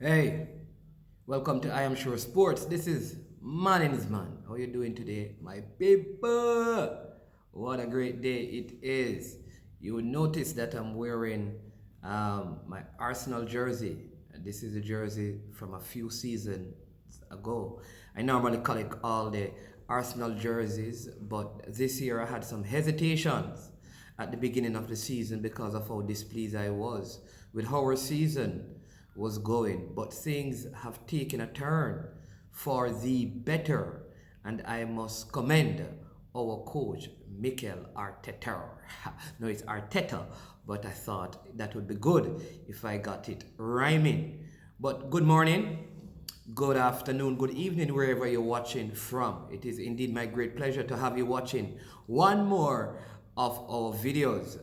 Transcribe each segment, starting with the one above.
Hey, welcome to I Am Sure Sports. This is Man is Man. How you doing today, my people? What a great day it is. You will notice that I'm wearing my Arsenal jersey. This is a jersey from a few seasons ago. I normally collect all the Arsenal jerseys, but this year I had some hesitations at the beginning of the season because of how displeased I was with how our season was going. But things have taken a turn for the better, and I must commend our coach, Mikel Arteta. No, it's Arteta, but I thought that would be good if I got it rhyming. But good morning, good afternoon, good evening, wherever you're watching from. It is indeed my great pleasure to have you watching one more of our videos.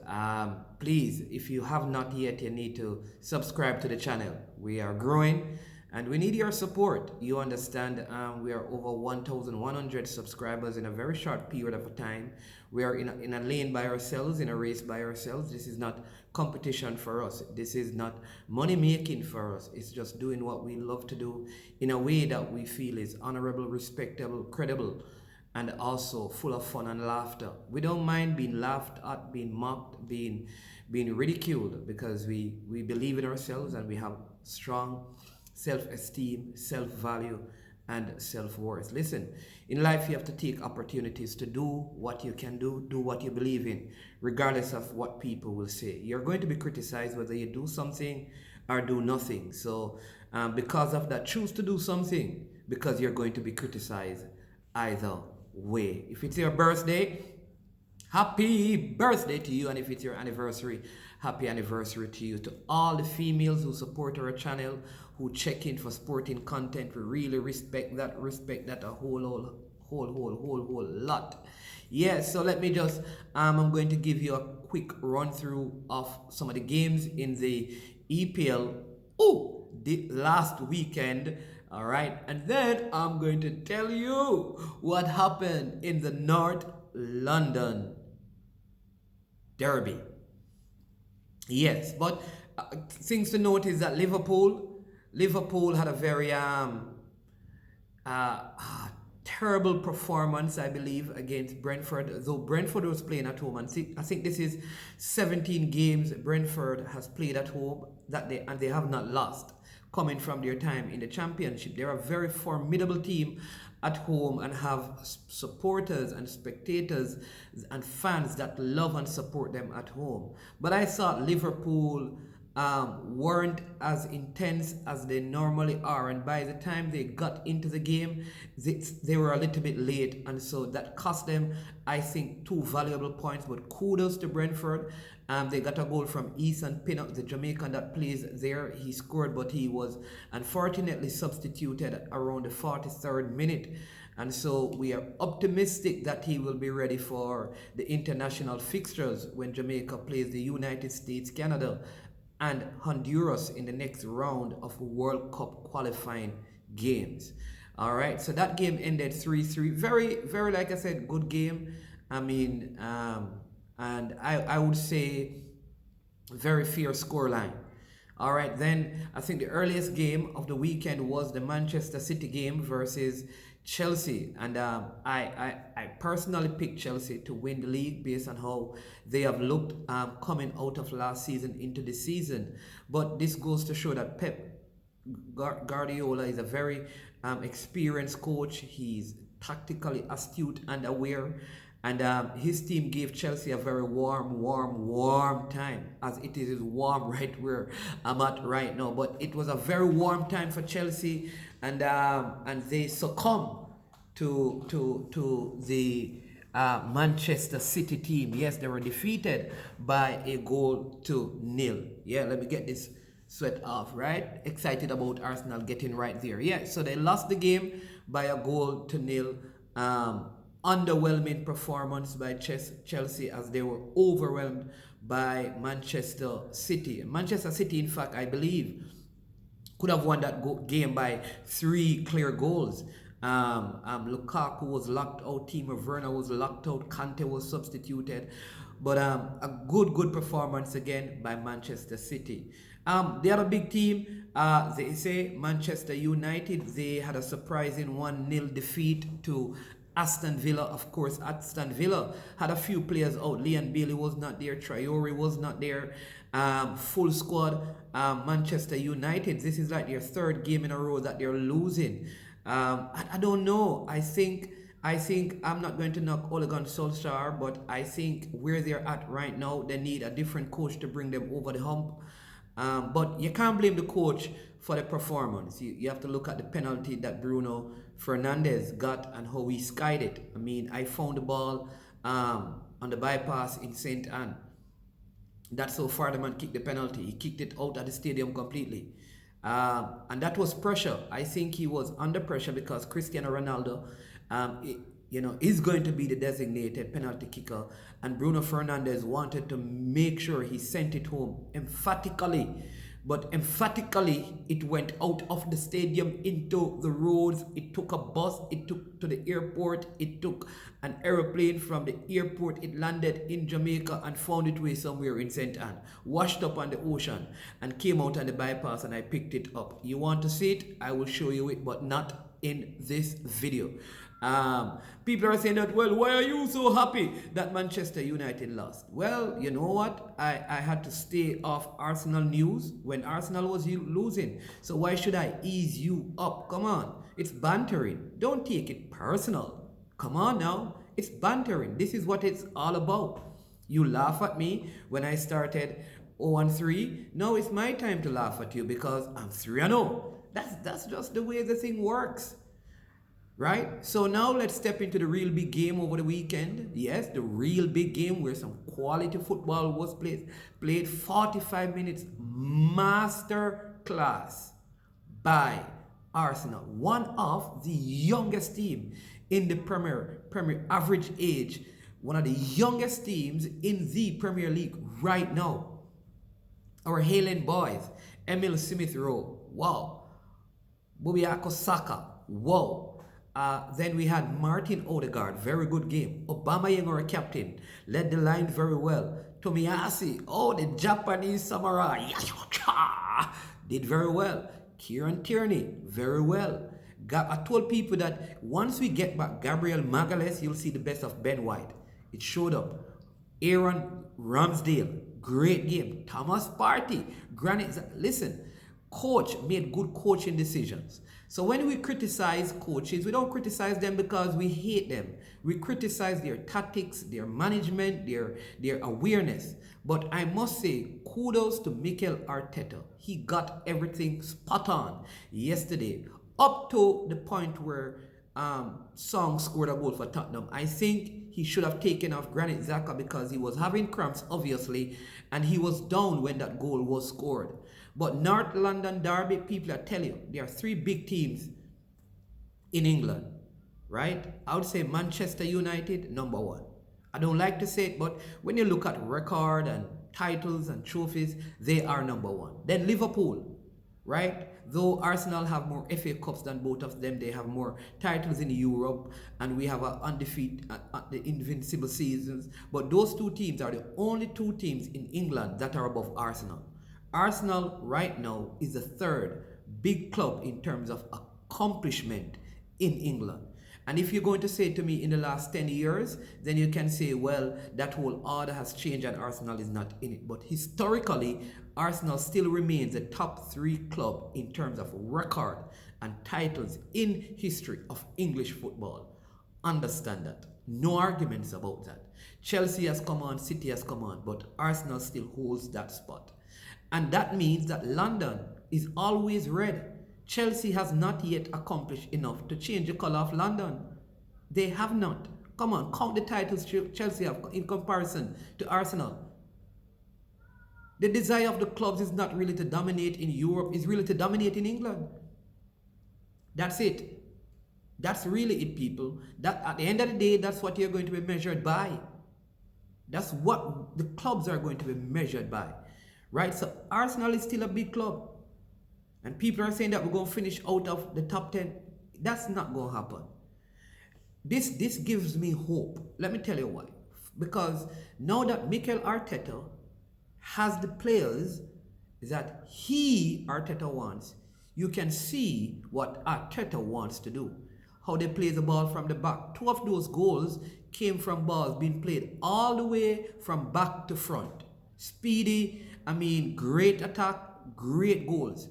Please, if you have not yet, you need to subscribe to the channel. We are growing and we need your support. You understand, we are over 1,100 subscribers in a very short period of time. We are in a lane by ourselves, in a race by ourselves. This is not competition for us. This is not money making for us. It's just doing what we love to do in a way that we feel is honorable, respectable, credible, and also full of fun and laughter. We don't mind being laughed at, being mocked, being ridiculed, because we believe in ourselves and we have strong self-esteem, self-value, and self-worth. Listen, in life you have to take opportunities to do what you can do what you believe in, regardless of what people will say. You're going to be criticized whether you do something or do nothing. So because of that, choose to do something, because you're going to be criticized either way. If it's your birthday, happy birthday to you, and if it's your anniversary, happy anniversary to you. To all the females who support our channel, who check in for sporting content, we really respect that a whole lot. Yeah, so let me just I'm going to give you a quick run through of some of the games in the EPL the last weekend. All right, and then I'm going to tell you what happened in the North London Derby. Yes, but things to note is that Liverpool had a very uh, terrible performance, I believe, against Brentford. Though Brentford was playing at home, and I think this is 17 games Brentford has played at home and they have not lost, coming from their time in the Championship. They're a very formidable team at home and have supporters and spectators and fans that love and support them at home. But I thought Liverpool weren't as intense as they normally are, and by the time they got into the game, they were a little bit late, and so that cost them, I think, 2 valuable points. But kudos to Brentford. They got a goal from Ethan Pinnock, the Jamaican that plays there. He scored, but he was unfortunately substituted around the 43rd minute. And so we are optimistic that he will be ready for the international fixtures when Jamaica plays the United States, Canada, and Honduras in the next round of World Cup qualifying games. All right, so that game ended 3-3. Very, very, like I said, good game. I mean, and I would say very fair scoreline. All right, then I think the earliest game of the weekend was the Manchester City game versus Chelsea, and I personally picked Chelsea to win the league based on how they have looked coming out of last season into this season. But this goes to show that Pep Guardiola is a very experienced coach. He's tactically astute and aware, and his team gave Chelsea a very warm time, as it is warm right where I'm at right now. But it was a very warm time for Chelsea, and they succumb to the Manchester City team. Yes, they were defeated by a goal to nil. Yeah, let me get this sweat off, right? Excited about Arsenal getting right there. Yeah, so they lost the game by a goal to nil. Underwhelming performance by Chelsea, as they were overwhelmed by Manchester City. Manchester City, in fact, I believe, could have won that game by 3 clear goals. Lukaku was locked out, Timo Werner was locked out, Kante was substituted. But a good performance again by Manchester City. The other big team, they say Manchester United, they had a surprising 1-0 defeat to Aston Villa. Of course, Aston Villa had a few players out. Leon Bailey was not there. Traore was not there. Full squad. Manchester United, this is like their third game in a row that they're losing. I don't know. I think I'm not going to knock Ole Gunnar Solskjaer, but I think where they're at right now, they need a different coach to bring them over the hump. But you can't blame the coach for the performance. You have to look at the penalty that Bruno Fernandes got and how he skied it. I mean, I found the ball on the bypass in St. Anne. That's how far the man kicked the penalty. He kicked it out of the stadium completely. And that was pressure. I think he was under pressure because Cristiano Ronaldo, is going to be the designated penalty kicker. And Bruno Fernandes wanted to make sure he sent it home emphatically. But emphatically, it went out of the stadium into the roads. It took a bus. It took to the airport. It took an aeroplane from the airport. It landed in Jamaica and found its way somewhere in St. Anne. Washed up on the ocean and came out on the bypass, and I picked it up. You want to see it? I will show you it, but not in this video. People are saying that, well, why are you so happy that Manchester United lost? Well, you know what? I had to stay off Arsenal news when Arsenal was losing. So why should I ease you up? Come on. It's bantering. Don't take it personal. Come on now. It's bantering. This is what it's all about. You laugh at me when I started 0-3. Now it's my time to laugh at you because I'm 3-0. That's just the way the thing works. Right? So now let's step into the real big game over the weekend. Yes, the real big game where some quality football was played. Played 45 minutes master class by Arsenal. One of the youngest team in the Premier average age. One of the youngest teams in the Premier League right now. Our Haaland boys. Emil Smith-Rowe. Wow. Bukayo Saka. Wow. Then we had Martin Odegaard, very good game. Aubameyang, our captain, led the line very well. Tomiyasu, the Japanese samurai, did very well. Kieran Tierney, very well. I told people that once we get back Gabriel Magalhaes, you'll see the best of Ben White. It showed up. Aaron Ramsdale, great game. Thomas Partey, listen, coach made good coaching decisions. So when we criticize coaches, we don't criticize them because we hate them. We criticize their tactics, their management, their awareness. But I must say, kudos to Mikel Arteta. He got everything spot on yesterday, up to the point where Song scored a goal for Tottenham. I think he should have taken off Granit Xhaka because he was having cramps, obviously, and he was down when that goal was scored. But North London Derby, people, I tell you, there are three big teams in England, right? I would say Manchester United, number one. I don't like to say it, but when you look at record and titles and trophies, they are number one. Then Liverpool, right? Though Arsenal have more FA Cups than both of them, they have more titles in Europe, and we have an undefeated, the invincible seasons. But those two teams are the only two teams in England that are above Arsenal. Arsenal right now is the third big club in terms of accomplishment in England. And if you're going to say to me in the last 10 years, then you can say, well, that whole order has changed and Arsenal is not in it. But historically, Arsenal still remains a top 3 club in terms of record and titles in history of English football. Understand that. No arguments about that. Chelsea has come on, City has come on, but Arsenal still holds that spot. And that means that London is always red. Chelsea has not yet accomplished enough to change the colour of London. They have not. Come on, count the titles Chelsea have in comparison to Arsenal. The desire of the clubs is not really to dominate in Europe, it's really to dominate in England. That's it. That's really it, people. That at the end of the day, that's what you're going to be measured by. That's what the clubs are going to be measured by. Right? So Arsenal is still a big club. And people are saying that we're going to finish out of the top 10. That's not going to happen. This gives me hope. Let me tell you why. Because now that Mikel Arteta has the players is that Arteta wants. You can see what Arteta wants to do. How they play the ball from the back. 2 of those goals came from balls being played all the way from back to front. Speedy, great attack, great goals.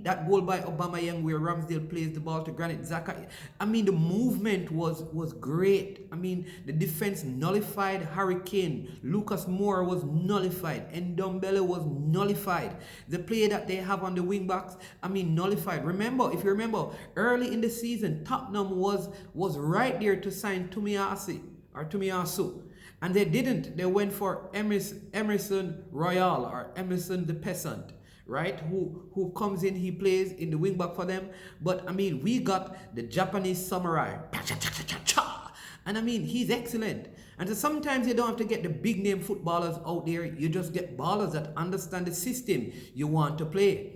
That goal by Aubameyang where Ramsdale plays the ball to Granit Xhaka. The movement was great. The defense nullified Harry Kane. Lucas Moura was nullified. Ndombele was nullified. The play that they have on the wing backs, nullified. If you remember, early in the season, Tottenham was right there to sign Tomiyasu. And they didn't. They went for Emerson Royal or Emerson the Peasant, right? Who comes in, he plays in the wing back for them. But we got the Japanese samurai. And he's excellent. And so sometimes you don't have to get the big name footballers out there. You just get ballers that understand the system you want to play.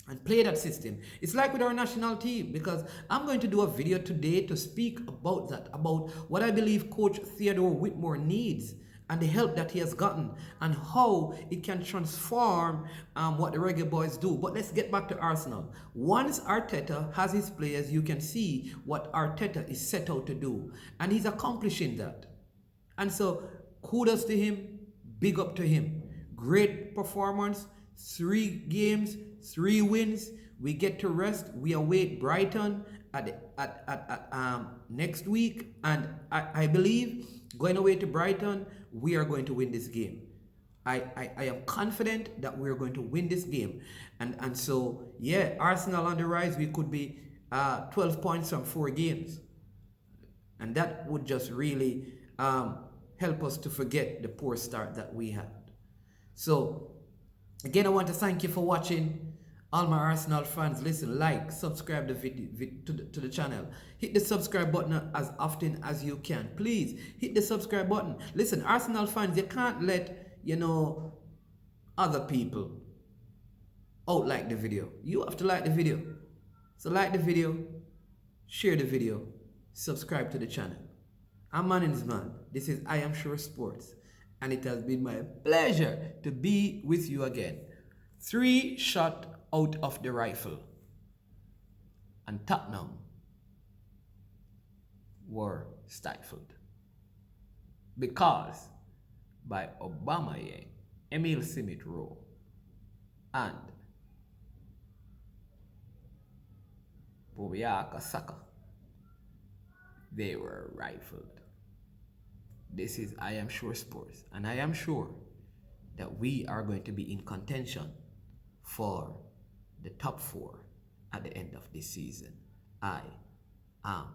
And play that system. It's like with our national team, because I'm going to do a video today to speak about that, about what I believe Coach Theodore Whitmore needs and the help that he has gotten and how it can transform what the Reggae Boys do. But let's get back to Arsenal. Once Arteta has his players, you can see what Arteta is set out to do. And he's accomplishing that. And so kudos to him, big up to him. Great performance, 3 games, 3 wins. We get to rest. We await Brighton next week, and I believe going away to Brighton, we are going to win this game. I am confident that we're going to win this game, and so yeah, Arsenal on the rise. We could be 12 points from 4 games, and that would just really help us to forget the poor start that we had. So again, I want to thank you for watching. All my Arsenal fans, listen, like, subscribe the video to the channel. Hit the subscribe button as often as you can. Please, hit the subscribe button. Listen, Arsenal fans, you can't let, other people out like the video. You have to like the video. So like the video, share the video, subscribe to the channel. I'm Man's Man. This is I Am Sure Sports. And it has been my pleasure to be with you again. 3 shots out of the rifle, and Tottenham were stifled because by Aubameyang, Emil Smith Rowe, and Bukayo Saka, they were rifled. This is I Am Sure Sports, and I am sure that we are going to be in contention for the top 4 at the end of this season. I am